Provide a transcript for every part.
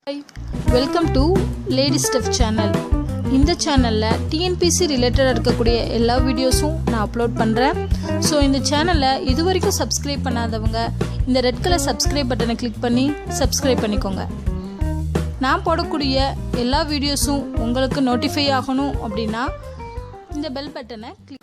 Hi, welcome to Lady Stuff channel. இந்த சேனலில் TNPSC ரிலேட்டடாக இருக்கக்கூடிய எல்லா வீடியோஸும் நான் அப்லோட் பண்ணுறேன். ஸோ இந்த சேனலை இது வரைக்கும் சப்ஸ்கிரைப் பண்ணாதவங்க இந்த ரெட் கலர் சப்ஸ்கிரைப் பட்டனை கிளிக் பண்ணி சப்ஸ்கிரைப் பண்ணிக்கோங்க. நான் போடக்கூடிய எல்லா வீடியோஸும் உங்களுக்கு நோட்டிஃபை ஆகணும் அப்படின்னா இந்த பெல் பட்டனை கிளிக்.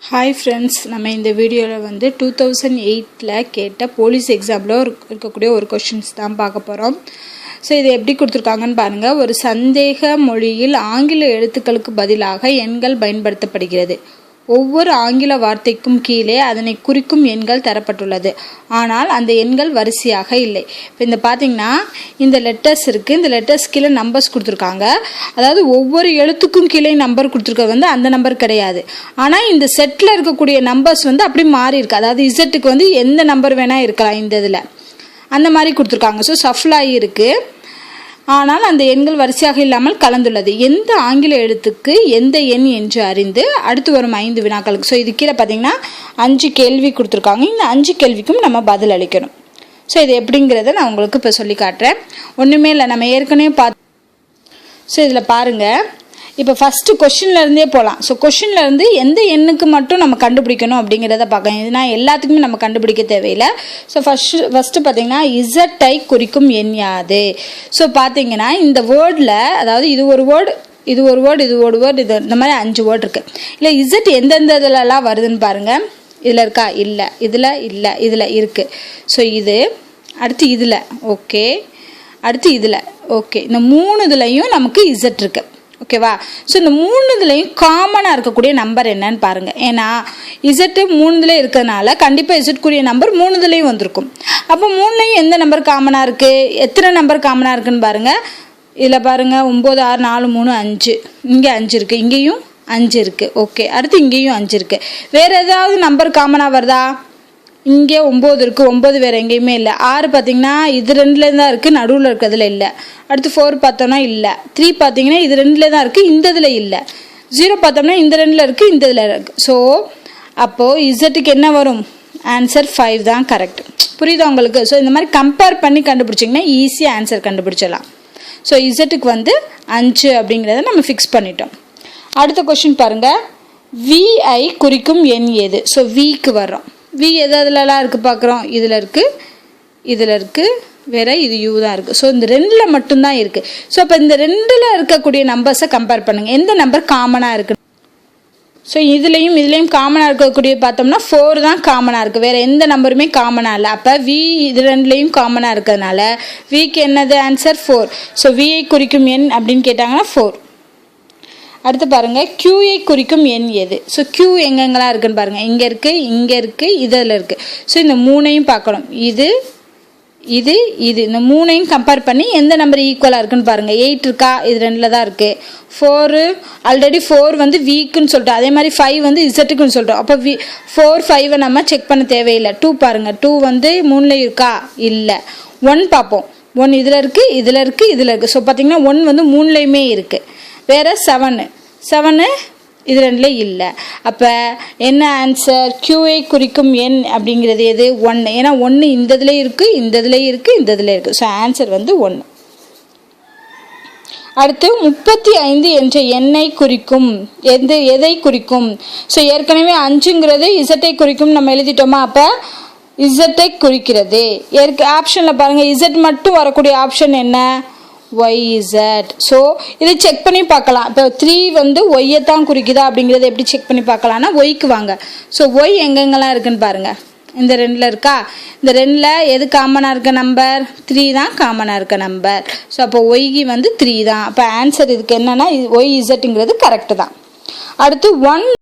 ஹாய் ஃப்ரெண்ட்ஸ், நம்ம இந்த வீடியோவில் 2008 கேட்ட போலீஸ் எக்ஸாமில் இருக்கக்கூடிய ஒரு கொஷின்ஸ் தான் பார்க்க போகிறோம். ஸோ இது எப்படி கொடுத்துருக்காங்கன்னு பாருங்கள். ஒரு சந்தேக மொழியில் ஆங்கில எழுத்துக்களுக்கு பதிலாக எண்கள் பயன்படுத்தப்படுகிறது. ஒவ்வொரு ஆங்கில வார்த்தைக்கும் கீழே அதனை குறிக்கும் எண்கள் தரப்பட்டுள்ளது. ஆனால் அந்த எண்கள் வரிசையாக இல்லை. இப்போ இந்த பார்த்தீங்கன்னா இந்த லெட்டர்ஸ் இருக்குது. இந்த லெட்டர்ஸ் கீழே நம்பர்ஸ் கொடுத்துருக்காங்க. அதாவது ஒவ்வொரு எழுத்துக்கும் கீழே நம்பர் கொடுத்துருக்க அந்த நம்பர் கிடையாது. ஆனால் இந்த செட்டில் இருக்கக்கூடிய நம்பர்ஸ் அப்படி மாறி இருக்கு. அதாவது இசட்டுக்கு எந்த நம்பர் வேணால் இருக்கலாம். இந்த இதில் அந்த மாதிரி கொடுத்துருக்காங்க. ஸோ சஃப்லாகி இருக்குது. ஆனால் அந்த எண்கள் வரிசையாக இல்லாமல் கலந்துள்ளது. எந்த ஆங்கில எழுத்துக்கு எந்த எண் என்று அறிந்து அடுத்து வரும் 5 வினாக்களுக்கு. ஸோ இது கீழே பார்த்தீங்கன்னா 5 கேள்வி கொடுத்துருக்காங்க. இந்த 5 கேள்விக்கும் நம்ம பதில் அளிக்கணும். ஸோ இது எப்படிங்கிறத நான் உங்களுக்கு இப்போ சொல்லி காட்டுறேன். ஒன்றுமே இல்லை, நம்ம ஏற்கனவே ஸோ இதில் பாருங்கள். இப்போ ஃபஸ்ட்டு கொஷின்லேருந்தே போகலாம். ஸோ கொஷின்லேருந்து எந்த எண்ணுக்கு மட்டும் நம்ம கண்டுபிடிக்கணும் அப்படிங்கிறத பார்க்கலாம். இதுனா எல்லாத்துக்குமே நம்ம கண்டுபிடிக்க தேவையில்லை. ஸோ ஃபஸ்ட்டு பார்த்தீங்கன்னா இசட்டை குறிக்கும் எண் யாது? ஸோ பார்த்தீங்கன்னா இந்த வேர்டில், அதாவது இது ஒரு வேர்டு, இது ஒரு வேர்டு, இது ஒரு வேர்டு, இது இந்த மாதிரி 5 வேர்டு இருக்குது. இல்லை இசட் எந்தெந்த இதிலலாம் வருதுன்னு பாருங்கள். இதில் இருக்கா? இல்லை. இதில் இல்லை, இதில் இருக்குது. ஸோ இது அடுத்து இதில் ஓகே, அடுத்து இதில் ஓகே. இந்த 3 இதுலையும் நமக்கு இசட் இருக்குது. ஓகேவா? ஸோ இந்த 3 இதுலையும் காமனாக இருக்கக்கூடிய நம்பர் என்னன்னு பாருங்கள். ஏன்னா இசட்டு 3 இதுல இருக்கிறதுனால கண்டிப்பாக இசட்குரிய நம்பர் 3 இதுலையும் வந்திருக்கும். அப்போ 3லையும் எந்த நம்பர் காமனாக இருக்குது? எத்தனை நம்பர் காமனாக இருக்குன்னு பாருங்கள். இதில் பாருங்கள் 9, 6, 4, 3, 5. இங்கே 5 இருக்குது, இங்கேயும் 5 இருக்குது. ஓகே, அடுத்து இங்கேயும் 5 இருக்குது. வேறு ஏதாவது நம்பர் காமனாக வருதா? இங்கே 9 இருக்குது. 9 வேறு எங்கேயுமே இல்லை. 6 பார்த்தீங்கன்னா இது 2ல தான் இருக்குது, நடுவில் இருக்கிறதுல இல்லை. அடுத்து 4 பார்த்தோம்னா இல்லை. 3 பார்த்தீங்கன்னா இது 2ல தான் இருக்குது, இந்த இதில் இல்லை. 0 பார்த்தோம்னா இந்த 2ல இருக்குது, இந்த இதில் இருக்குது. ஸோ அப்போது இசட்டுக்கு என்ன வரும்? ஆன்சர் 5 தான் கரெக்ட். புரியுதா உங்களுக்கு? ஸோ இந்த மாதிரி கம்பேர் பண்ணி கண்டுபிடிச்சிங்கன்னா ஈஸியாக ஆன்சர் கண்டுபிடிச்சிடலாம். ஸோ இசட்டுக்கு 5 அப்படிங்கிறத நம்ம ஃபிக்ஸ் பண்ணிட்டோம். அடுத்த கொஸ்டின் பாருங்கள். விஐ குறிக்கும் எண் எது? ஸோ விக்கு வர்றோம். வி எதுலலாம் இருக்குது பார்க்குறோம். இதில் இருக்குது, இதில் இருக்குது, வேற இது யூ தான் இருக்குது. ஸோ இந்த 2ல் மட்டும்தான் இருக்குது. ஸோ அப்போ இந்த 2ல் இருக்கக்கூடிய நம்பர்ஸை கம்பேர் பண்ணுங்கள். எந்த நம்பர் காமனாக இருக்குது? ஸோ இதுலேயும் காமனாக இருக்கக்கூடிய பார்த்தோம்னா 4 தான் காமனாக இருக்குது. வேறு எந்த நம்பருமே காமனாக இல்லை. அப்போ வி இது 2லையும் காமனாக இருக்கிறதுனால விக்கு என்னது? ஆன்சர் 4. ஸோ விஐ குறிக்கும் எண் அப்படின்னு கேட்டாங்கன்னா 4. அடுத்து பாருங்கள். கியூஐ குறிக்கும் எண் எது? ஸோ கியூ எங்கெங்கெல்லாம் இருக்குன்னு பாருங்கள். இங்கே இருக்குது, இங்கே இருக்குது, இதில் இருக்குது. ஸோ இந்த 3ஐயும் பார்க்கணும். இது இது இது இந்த 3ஐயும் கம்பேர் பண்ணி எந்த நம்பர் ஈக்குவலாக இருக்குன்னு பாருங்கள். 8 இருக்கா? இது 2ல் தான் இருக்குது. 4 ஆல்ரெடி 4 வீக்குன்னு சொல்லிட்டோம். அதே மாதிரி 5 இசட்டுக்குன்னு சொல்லிட்டோம். அப்போ 4, 5 நம்ம செக் பண்ண தேவையில்லை. 2 பாருங்கள். 2 3ல இருக்கா? இல்லை. 1 பார்ப்போம். 1 இதில் இருக்குது, இதில் இருக்குது, இதில் இருக்குது. ஸோ பார்த்தீங்கன்னா 1 3லையுமே இருக்குது. வேறு 7 இது 2ல இல்லை. அப்போ என்ன ஆன்சர்? கியூஐ குறிக்கும் எண் அப்படிங்கிறது எது? 1. ஏன்னா 1 இந்த இதில் இருக்குது, இந்த இதில் இருக்குது, இந்த இதில் இருக்குது. So answer 1. அடுத்து 35 என்ற எண்ணை குறிக்கும் எதை குறிக்கும்? ஸோ ஏற்கனவே 5ங்கிறது இசட்டை குறிக்கும் நம்ம எழுதிட்டோமா? அப்போ இசட்டை குறிக்கிறது. ஆப்ஷனில் பாருங்கள். இசட் மட்டும் வரக்கூடிய ஆப்ஷன் என்ன? YZ. ஸோ இதை செக் பண்ணி பார்க்கலாம். இப்போ 3 ஒய்யை தான் குறிக்குதா அப்படிங்கிறத எப்படி செக் பண்ணி பார்க்கலாம்னா ஒய்க்கு வாங்க. ஸோ ஒய் எங்கெங்கெல்லாம் இருக்குன்னு பாருங்கள். இந்த 2ல் இருக்கா? இந்த 2ல் எது காமனாக இருக்க நம்பர்? 3 தான் காமனாக இருக்க நம்பர். ஸோ அப்போ ஒய்க்கு 3 தான். அப்போ ஆன்சர் இதுக்கு என்னன்னா YZங்கிறது கரெக்டு தான். அடுத்து 1